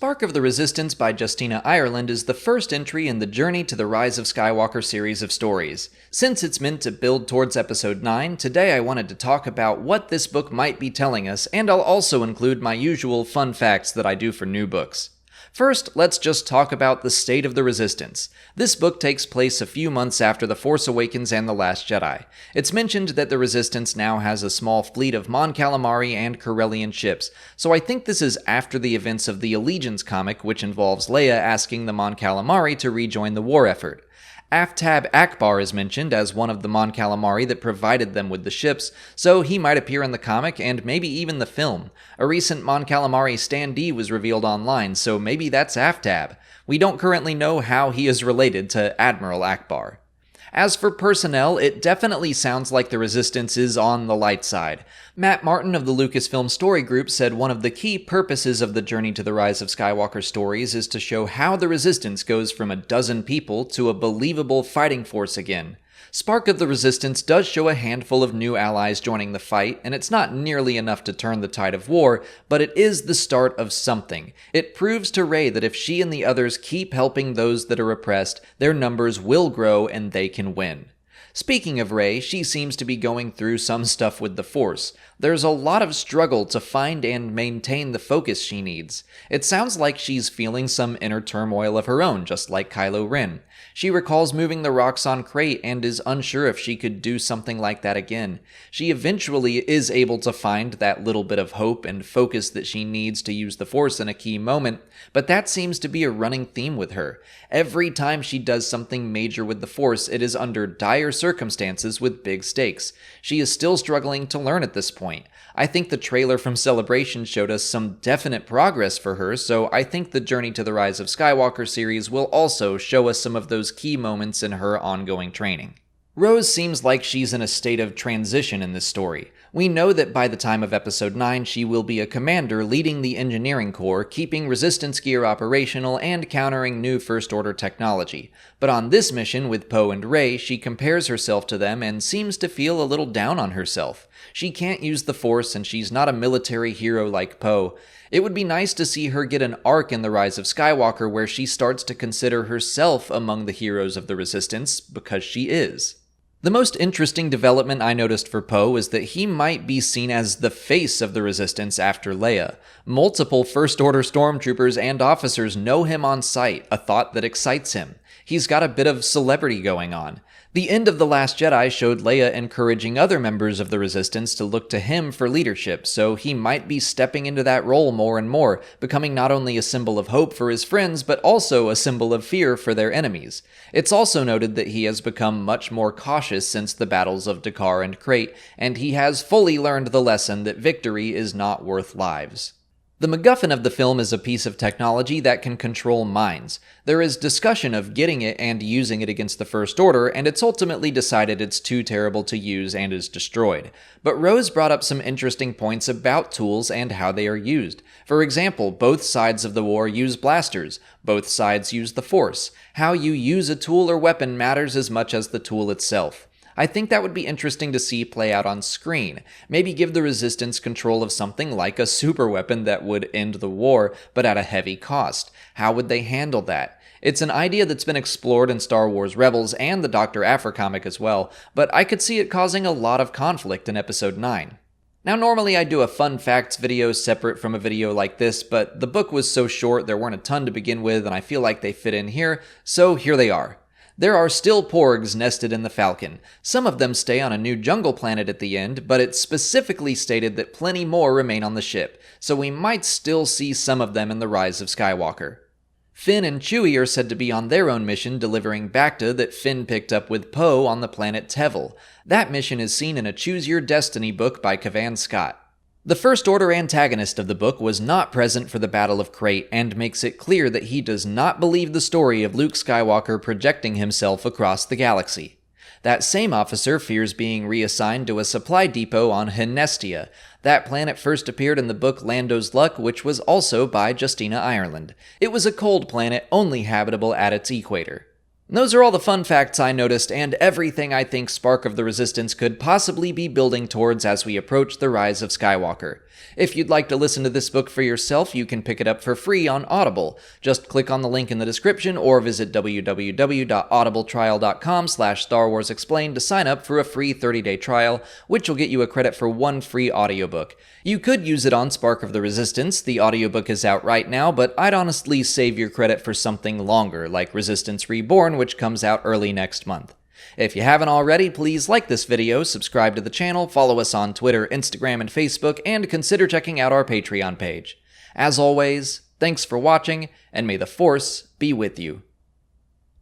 Spark of the Resistance by Justina Ireland is the first entry in the Journey to the Rise of Skywalker series of stories. Since it's meant to build towards Episode 9, today I wanted to talk about what this book might be telling us, and I'll also include my usual fun facts that I do for new books. First, let's just talk about the state of the Resistance. This book takes place a few months after The Force Awakens and The Last Jedi. It's mentioned that the Resistance now has a small fleet of Mon Calamari and Corellian ships, so I think this is after the events of the Allegiance comic, which involves Leia asking the Mon Calamari to rejoin the war effort. Aftab Akbar is mentioned as one of the Mon Calamari that provided them with the ships, so he might appear in the comic and maybe even the film. A recent Mon Calamari standee was revealed online, so maybe that's Aftab. We don't currently know how he is related to Admiral Akbar. As for personnel, it definitely sounds like the Resistance is on the light side. Matt Martin of the Lucasfilm Story Group said one of the key purposes of the Journey to the Rise of Skywalker stories is to show how the Resistance goes from a dozen people to a believable fighting force again. Spark of the Resistance does show a handful of new allies joining the fight, and it's not nearly enough to turn the tide of war, but it is the start of something. It proves to Rey that if she and the others keep helping those that are oppressed, their numbers will grow and they can win. Speaking of Rey, she seems to be going through some stuff with the Force. There's a lot of struggle to find and maintain the focus she needs. It sounds like she's feeling some inner turmoil of her own, just like Kylo Ren. She recalls moving the rocks on Crate and is unsure if she could do something like that again. She eventually is able to find that little bit of hope and focus that she needs to use the Force in a key moment, but that seems to be a running theme with her. Every time she does something major with the Force, it is under dire circumstances with big stakes. She is still struggling to learn at this point. I think the trailer from Celebration showed us some definite progress for her, so I think the Journey to the Rise of Skywalker series will also show us some of those key moments in her ongoing training. Rose seems like she's in a state of transition in this story. We know that by the time of Episode 9, she will be a commander leading the Engineering Corps, keeping Resistance gear operational and countering new First Order technology. But on this mission with Poe and Rey, she compares herself to them and seems to feel a little down on herself. She can't use the Force and she's not a military hero like Poe. It would be nice to see her get an arc in The Rise of Skywalker where she starts to consider herself among the heroes of the Resistance, because she is. The most interesting development I noticed for Poe is that he might be seen as the face of the Resistance after Leia. Multiple First Order stormtroopers and officers know him on sight, a thought that excites him. He's got a bit of celebrity going on. The end of The Last Jedi showed Leia encouraging other members of the Resistance to look to him for leadership, so he might be stepping into that role more and more, becoming not only a symbol of hope for his friends, but also a symbol of fear for their enemies. It's also noted that he has become much more cautious since the battles of Dakar and Crate, and he has fully learned the lesson that victory is not worth lives. The MacGuffin of the film is a piece of technology that can control minds. There is discussion of getting it and using it against the First Order, and it's ultimately decided it's too terrible to use and is destroyed. But Rose brought up some interesting points about tools and how they are used. For example, both sides of the war use blasters. Both sides use the Force. How you use a tool or weapon matters as much as the tool itself. I think that would be interesting to see play out on screen. Maybe give the Resistance control of something like a superweapon that would end the war, but at a heavy cost. How would they handle that? It's an idea that's been explored in Star Wars Rebels and the Dr. Aphra comic as well, but I could see it causing a lot of conflict in Episode 9. Now normally I do a fun facts video separate from a video like this, but the book was so short there weren't a ton to begin with and I feel like they fit in here, so here they are. There are still porgs nested in the Falcon. Some of them stay on a new jungle planet at the end, but it's specifically stated that plenty more remain on the ship, so we might still see some of them in The Rise of Skywalker. Finn and Chewie are said to be on their own mission delivering Bacta that Finn picked up with Poe on the planet Tevel. That mission is seen in a Choose Your Destiny book by Cavan Scott. The First Order antagonist of the book was not present for the Battle of Crate and makes it clear that he does not believe the story of Luke Skywalker projecting himself across the galaxy. That same officer fears being reassigned to a supply depot on Henestia. That planet first appeared in the book Lando's Luck, which was also by Justina Ireland. It was a cold planet only habitable at its equator. And those are all the fun facts I noticed and everything I think Spark of the Resistance could possibly be building towards as we approach the Rise of Skywalker. If you'd like to listen to this book for yourself, you can pick it up for free on Audible. Just click on the link in the description or visit www.audibletrial.com/Star Wars Explained to sign up for a free 30-day trial, which will get you a credit for one free audiobook. You could use it on Spark of the Resistance. The audiobook is out right now, but I'd honestly save your credit for something longer, like Resistance Reborn, which comes out early next month. If you haven't already, please like this video, subscribe to the channel, follow us on Twitter, Instagram, and Facebook, and consider checking out our Patreon page. As always, thanks for watching, and may the Force be with you.